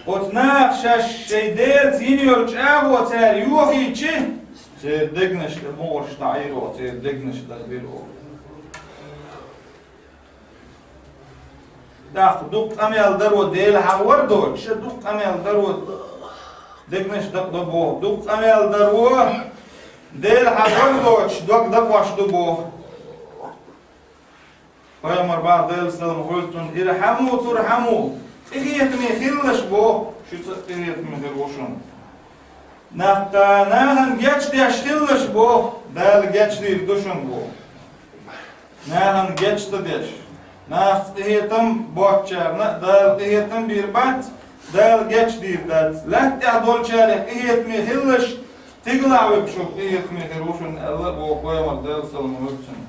Ot nakşaş şey değil siniyor çavu ter yuh içi. Ser degneşte moş tair o, ser degneşte bir o. دق أميال درو ديل حور دوت شو دق أميال درو دقنش دق دبو دق أميال درو ديل حور دوت دق دق واش دبو فيمر بعض ديل سلم قلتن ارحموا ترحموا إخيت مي خلش بو شو إخيت مي خلوشون نهن جاتش ديش خلش بو دال جاتش دير دوشون بو نهن جاتش ديش Nax ehetim boğçarına, dal ehetim bir bat, dal geç deyip dat. Lahti dolçarı ehetmi hillış, tiglavi pşuk ehetmi hiruşun Allah bu koyamaz dal salımı öpsün.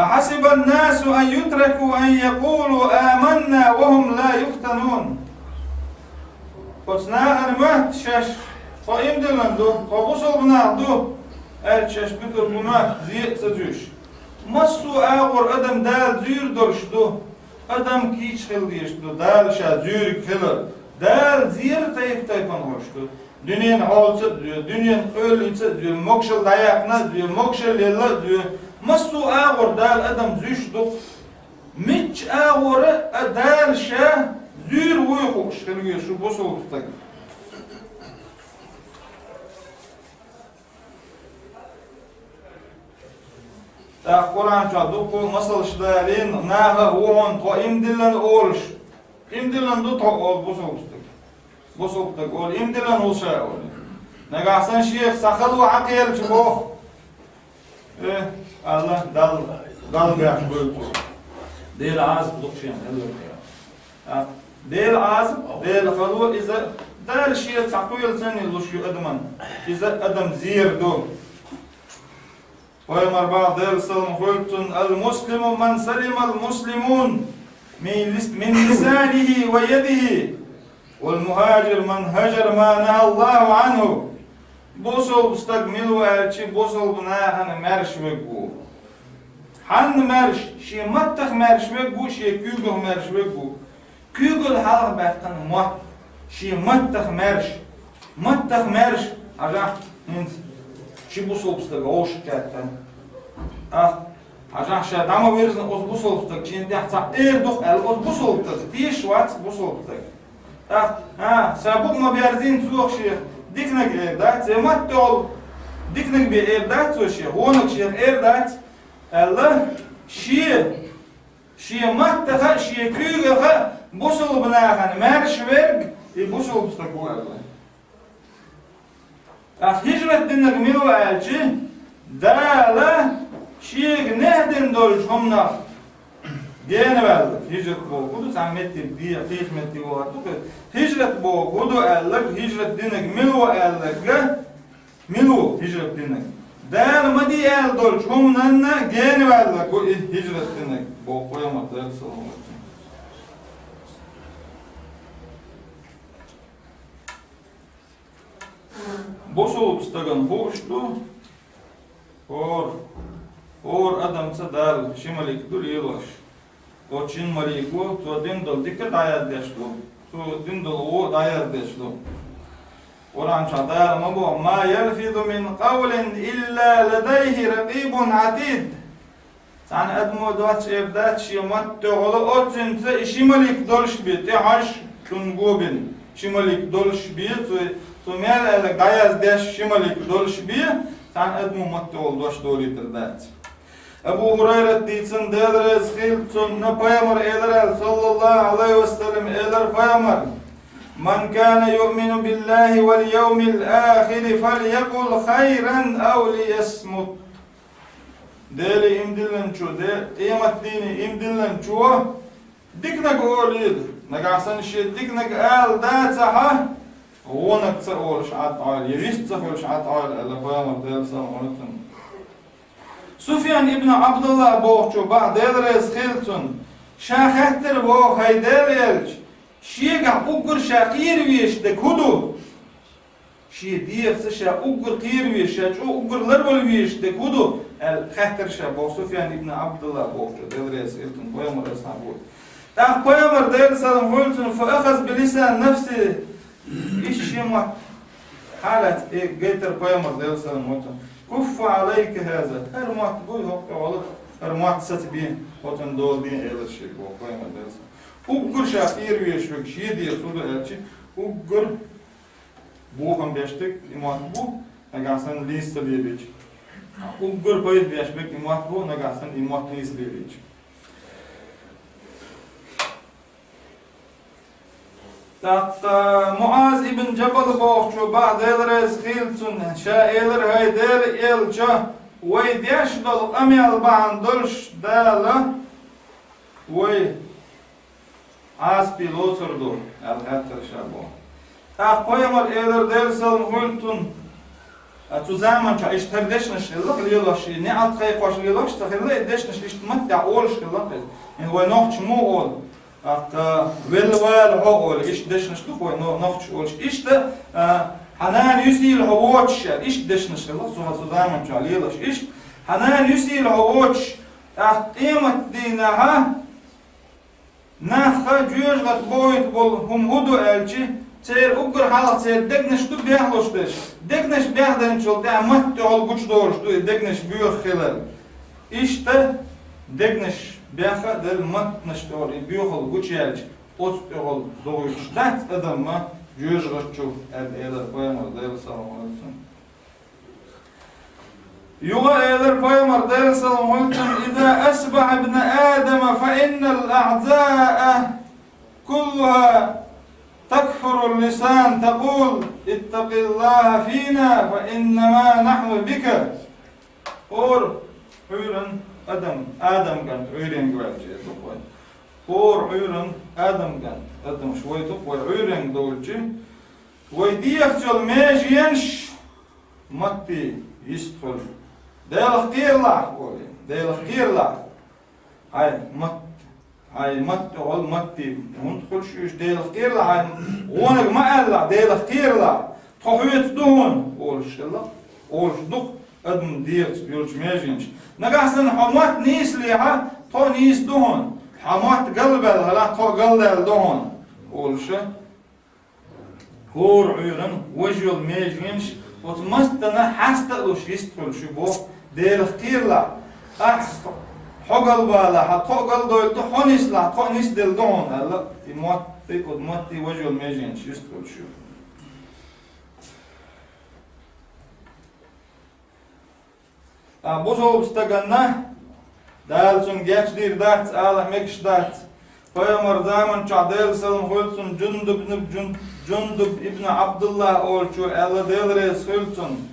أحسب الناس أن يتركوا أن يقولوا آمنا وهم لا يفتنون. قصنا المهد شش فإمدلن دو فبصل بناردو Elçeş bütün buna ziyet sözüş. Masu ağır adam dal zür dolşdu. Adam ki çıkıl diyişdu. Dal şa zür kılır. Dal zir taypan hoştu. Dünyanın halçı diyor. Dünyanın ölüçü diyor. Mokşal dayakna diyor. Mokşal yella diyor. Masu ağır dal adam züşdu. Miç ağır dal şa zür uyku çıkılıyor. Şu bu soğukta. Kur'an çadı bu masal işlerin naha huon to imdilen olş. İmdilen du to ol bu soğukta. Bu soğukta ol imdilen olşa ol. Nagasan şeyh sakal ve akil çubuğ. Allah dal gâş böltü. Değil az bulukşayım. Değil az, değil kalu iza dal şeyh sakuyel seni luşu adman. İza adam zirdu. ويمر بعض يرسل قلتن المسلم من سلم المسلمون من لسانه ويده والمهاجر من هجر ما نهى الله عنه بوصل بستقمل وارشي بوصل بناهن مرش بقو حن مرش شي متخ مرش بقو شي كيوغو مرش بقو كيوغو الحلق بحقن موت شي متخ مرش أجا انت Şi bu soğukta oş kâtten. Ajan şa dama verirsin oz bu soğukta. Şimdi hatta erdoq el oz bu soğukta. Diye şuat bu soğukta. Sabuk ma berzin suq şey. Diknek erdat, zemat tol. Diknek bir erdat so şey. Honak şey erdat. Allah şi matta şi küge busul binahan marşverg busul bstakul Allah. Hicret dinnek milu elçi dala şi nehdin dolş humna. Gene verdik. Hicret boğudu. Zahmetli bir hikmetli oldu. Hicret boğudu ellik. Hicret dinek milu ellik. Milu hicret dinek. Dal madi el dolç. Humnanna gene verdik. Bu hicret dinek. Boğ koyamadı. Selamet. Boş olup istagan boştu. Or adamsa dal şimalik dur yılaş. Очень маленько, то один дол дикка даяр дешло, то один дол о даяр дешло. Оран чадар мабо ма ялфиду мин qawlin illa ladayhi raqibun atid. San admo doç evdat şimat toğlu otsinse işimalik dolş bit, haş tungobin. Şimalik dolş bit, to mel dayaz deş şimalik dolş bit, san admo mat toğlu doş dolitirdat. Ebu Hurayra diysin dediriz khiltun ne payamar eyler sallallahu aleyhi ve sellem eyler payamar. Man kana yu'minu billahi vel yevmil ahiri felyekul hayran ev liyesmut. Deli imdillen çu, kıyamet dini imdillen çu, diknek oğluydu. Nagasan şey diknek el dataha, onak sa ol şaat ayl, yevist sa ol şaat ayl, eyler payamar deyel sallam unutun. Sufyan ibn Abdullah boğçu bağdaylarız khiltun şahattir boğ haydaylarız şiga ugur şakir vişde kudu şi diyerse şa ugur qir vişde ugurlar bol vişde kudu el khatir şa boğ Sufyan ibn Abdullah boğçu daylarız khiltun koyamar ashabu ta koyamar daylar sallam khiltun fa akhaz bilisan nafsi işima halat getir koyamar daylar sallam khiltun كف عليك هذا هرمات بوي هوك والله هرمات ستبين هوتن دول دين إلى الشيء وقايم الناس وقر شاكير ويشوك شيء دي سودا ألشي وقر بوهم بيشتك إمات بو نجاسن ليس تبي بيج وقر بيت بيشبك إمات بو نجاسن إمات ليس تبي بيج Muaz ibn Jabal boğçu bağdaylarız khiltun şailer haydar elça ve diyaşdol amel bağandolş dala ve az piloturdu el-hattır şabo. Koyamar eyler dersal khiltun zusammen işterdeşniş illik lilaş ne alt kay qoş lilaş tahilla edeşniş iştmat da olş illik ve noch çmu ol. Velval hogol iş deşnişli koy nohç olş işte hanan yusil hovoç iş deşnişli so zaman çalıylaş iş hanan yusil hovoç qimat dinaha naha jüjgat boyut bol hum hudu elçi çer ugur halat çer dekneştu behloşdeş dekneş behden çol da mat ol güç doğuştu dekneş büyük khiler işte dekneş Beha del mat nashtori büyüğül güçelç ostuğul doğuştat adamma jüjgatçu eder koyamar der sallallahu Yuga eder koyamar der sallallahu İza asbah ibn Adem fa innal a'da'a kulluha takfuru lisan taqul ittaqillaha fina fa innama nahnu bika Hürün Adam kan öğren güvence tokoy. Kor öğren Adam şoy tokoy öğren dolcu. Ve diyakçol mejiyenş matti istfur. Delakirla oli. Delakirla. Ay matti ol matti. Muntkulş üç delakirla ay onak maalla delakirla. Tohuyet duhun olşilla. Olşduk adam diyaks yolç mejiyenş. Nagasan hamat nisliha to nis duhun hamat qalbal hala to qaldal duhun olşa hor uyran wajul mejginsh otmastana hasta ush istful şu bu delqirla hogal bala ha to qaldol to honisla to nis del duhun hala imot تقعد ماتي وجه الميجين شو يستقول شو بوزو بستغنى دالتون جاش دير دات آله مكش دات Peygamber zaman çadel sallam hültün Cundub ibn Abdullah olçu Allah delre hültün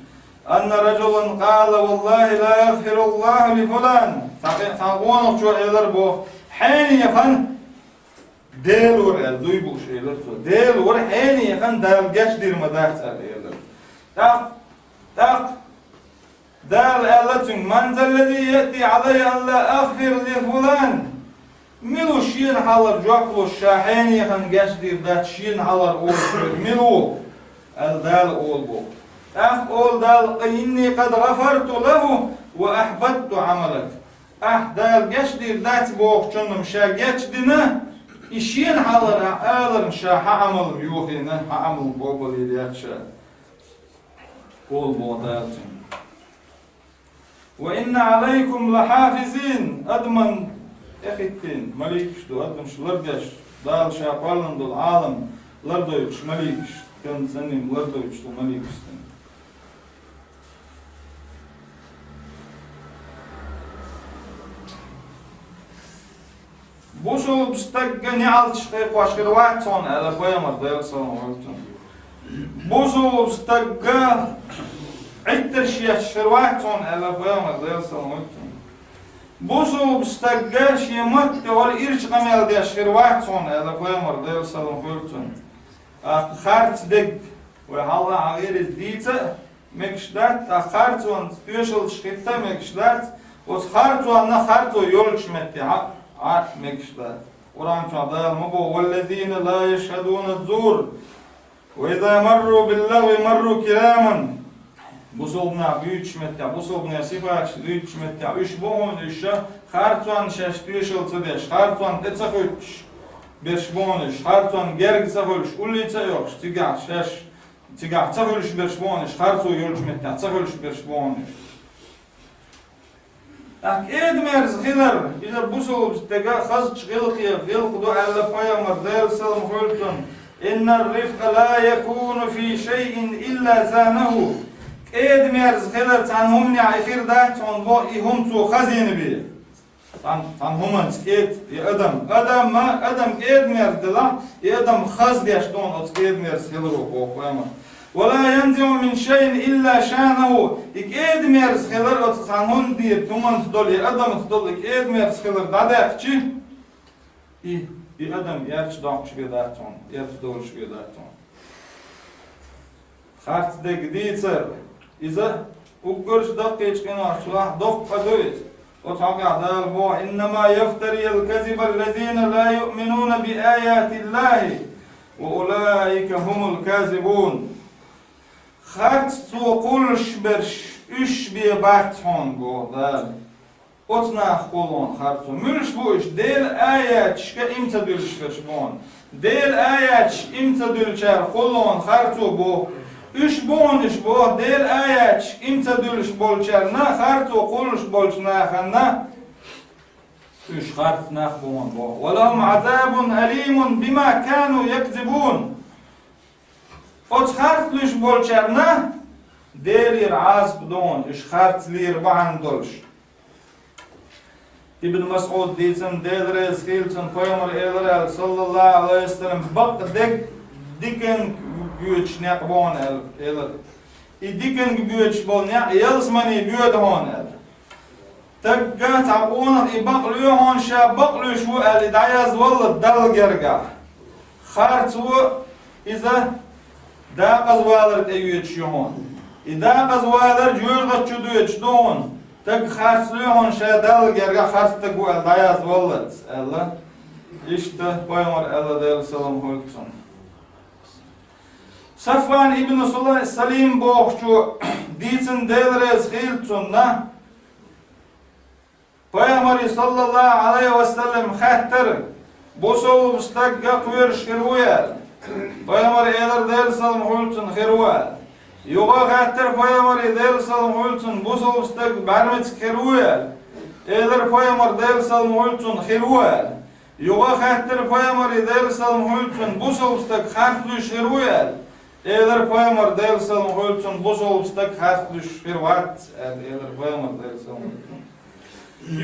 anna rajulan qala vallahi la yaghfirullahu li fulan taqon şu eler bu hani yakan del or el duy bu şeyler so del or hani yakan dal geç dirme dert eler tak dal elatun man zellezi yati alayhi an la aghfir li fulan Milu şiin halar joklu şahani yakan geç dir dat şiin halar ol milu el dal ol bu ol dal inni qad ghafartu lahu ve ahbattu amalak dal geç dir dat bu çunum şa geç dine işin halar alır şa ha amalım yok yine ha amal bu bu yakşa ol bu dalın ve inna aleykum lahafizin adman Efettin, malik işte, adım şular geç, dağıl şapalın dolu, alım, lar doyuş, malik işte, kendisinin lar doyuş, malik işte. Bu şu bistagga ne al çıkıp başka vaat son, ala koyamaz, dayal sana olsun. Bu şu bistagga ittir şiyah vaat son, ala koyamaz, dayal sana olsun. Bosu bistagga şimat ol irç qamel de şirvat son ala koyamar de sallam koytun. Khart deg ve halla agir dita mekşdat khart on special schritta mekşdat os khart on na khart yol çmetti ha mekşdat. Quran çadal mabo vellezina la yashhadun az-zur ve iza marru bil-lagwi marru kiraman. Buzulna büyütmette, buzulna sifat büyütmette, üç bon işe, hartuan şaştıyışıltı deş, hartuan etsaküç, beş bon iş, hartuan gergisaküç, ulica yok, tigah şaş, tigah saküç beş bon iş, hartu yolçmette, saküç beş bon iş. Edmers hiler, iza buzul bistega khaz çgılqiya, gılqdu alla payamar der salam hultun, inna rifqa la yakunu fi şeyin illa zanahu. Edmers hiler tanhum ni akhir da ton bo ihum tu khazin bi. Tanhum et adam edmers dela, adam khaz diashton ot edmers hiler o payamar. ولا ينزع من شيء إلا شانه. إدميرس خلر أتصانون دير تومن تدولي أدم تدولي إدميرس خلر دادكشي أدم يرش داكش بيداتون يرش دولش بيداتون. خارج دك ديتر إذا أقولش دقيش كنا شلاه دق قدويت وتوقع دال بو إنما يفتري الكذب الذين لا يؤمنون بآيات الله وأولئك هم الكاذبون. Khart so qulsh bersh üç bir bahton go'dal. Otna qolon khart so mülş bu iş del ayat şka imta dülşkaş bon. Del ayat imta dülçer qolon khart so bu. Üç bon iş bu del ayat imta dülş bolçer na khart so qulsh bolçna khanna. Üç khart na bon bu. Ve lahum azabun alimun bima kanu yakzibun. Ot hartlish bolcherna delir az bdon ish hartlir bandolsh. Ibn Mas'ud dizem delres hilton peygamber elal sallallahu aleyhi ve sellem bak diken güç ne bon el. Diken güç bon ne yelsmani güd hon el. Tagga tabuna ibaqlu hon sha baqlu shu el dayaz walla dal gerga. Khartu iza da qazwalar teyüç yohon. Da qazwalar jurga çuduç don. Tak kharslıyon şadal gerga kharsta gu dayaz wallat. Allah işte peygamber Allah selam olsun. Safvan ibn Salim boğçu dizin delres hiltunna Peygamber sallallahu aleyhi ve sellem khatter bu soğustagga quyurşkiruyal. Peygamber eler der salam hulsun khirwal. Yoga khater peygamber der salam hulsun bu soğustag barmet khirwal. Eler peygamber der salam hulsun khirwal. Yuğa xəttir poyamar edər salım hülçün bu solstak xərflü şiruyel. Eğer poyamar değil salım hülçün bu solstak xərflü şirvat. Eğer poyamar değil salım hülçün.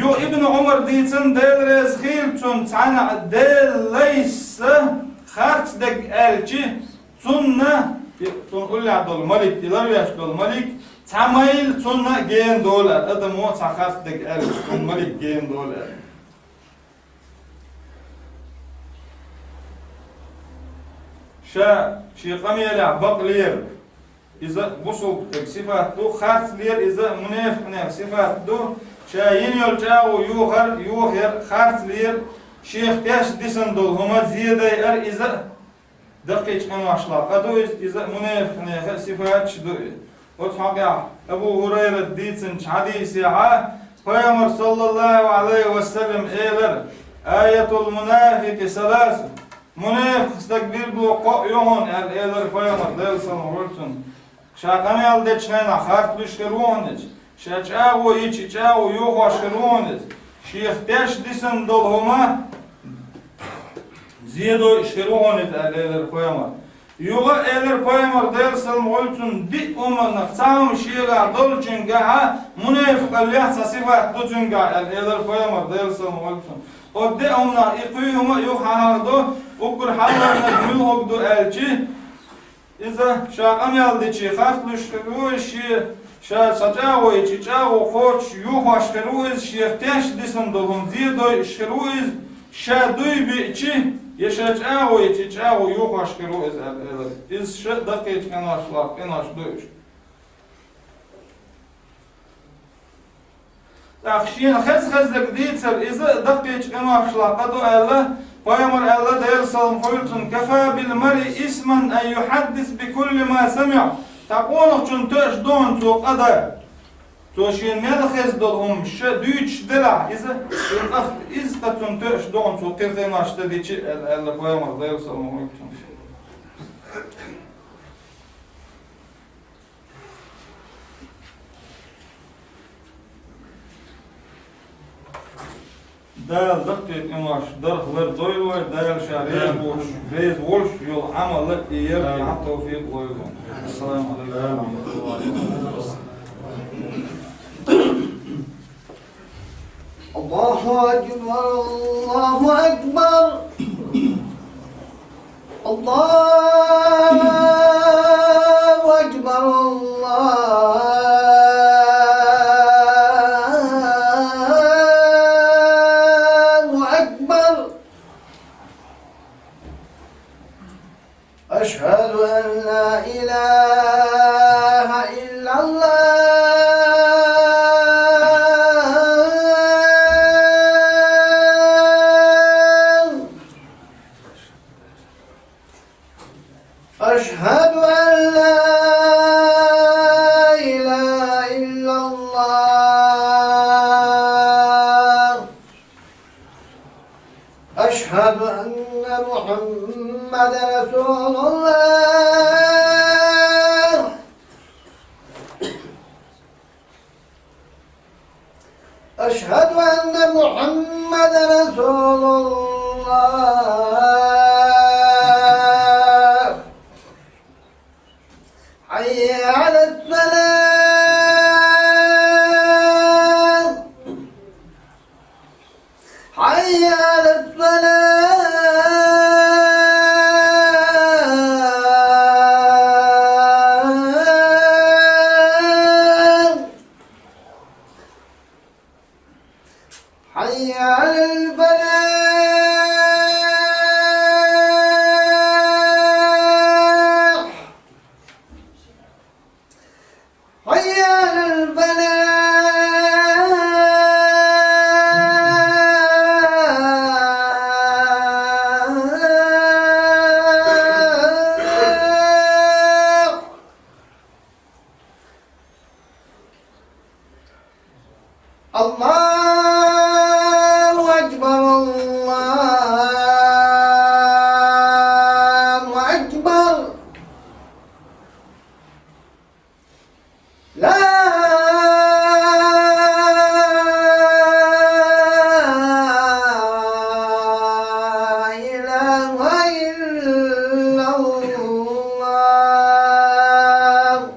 Yo İbn Umar diysin değil rezhil çün sana değil leyse xərç dek elçi çünne çün ulli abdol malik diler yaşdol malik tamayil çünne geyen dolar. Adam o xərç dek elçi çün malik geyen dolar. شيقام يلع بقلير إذا بصل صفات دو خاص لير إذا منافق صفات دو شاين يرجعوا يوهر خاص لير شيخ تاش ديسن دول هما زيادة إذا دقيق كانوا أشلاق أدو إذا منافق صفات شدو وتحقق أبو هريرة ديتن حديث پیامبر صلى الله عليه وسلم إيلر آية المنافق ثلاث منافق استكبير بلو يوهن إيلر پیامبر دل سمورتن شاقامي aldečnena hartlu škeruonec šačavo ići čavo juho škeruonec ših teš disen dol homa ziyedo škeruonec إيلر پیامبر Yuga eğer peygamber dersen olsun di umana tam şiira dolçun gaha munafık Allah sifat dolçun gaha eğer peygamber dersen olsun o de umna iqiyuma yuhanardo ukur halarna gül ogdu elçi iza şaqam yaldı çi xafluşku şi şa sacawo içi cawo xoç yuha şkeruiz şihtaş disin dolum ziyedo şkeruiz şaduy biçi يشجعوا يتجعوا يوحشكروا إذا شد دقيق كنا أشلاق كنا أشدوش تأخشين خز دقيق سر إذا دقيق كنا أشلاق قدو الله بيامر الله دير سلم قلتن كفى بالمرء اسما أن يحدث بكل ما سمع تقولك چون تش دون تو قدر توشين ميل خز دولهم شدوش دلع إذا قتن تش دون تو قرقين أشتدي چي الله بيامر دير سلم قلتن دايل دقيق إماش درخ ور دويل دايل شاريز وش ريز وش يول عمل لك إير عن توفيق ويقوم السلام عليكم ورحمة الله وبركاته الله أكبر الله أكبر الله أكبر أشهد أن لا إله إلا الله أشهد أن لا إله إلا الله أشهد أن محمد رسول الله أشهد أن محمد رسول الله حي على الصلاة حي على الصلاة حي على الفلاح حي على الفلاح الله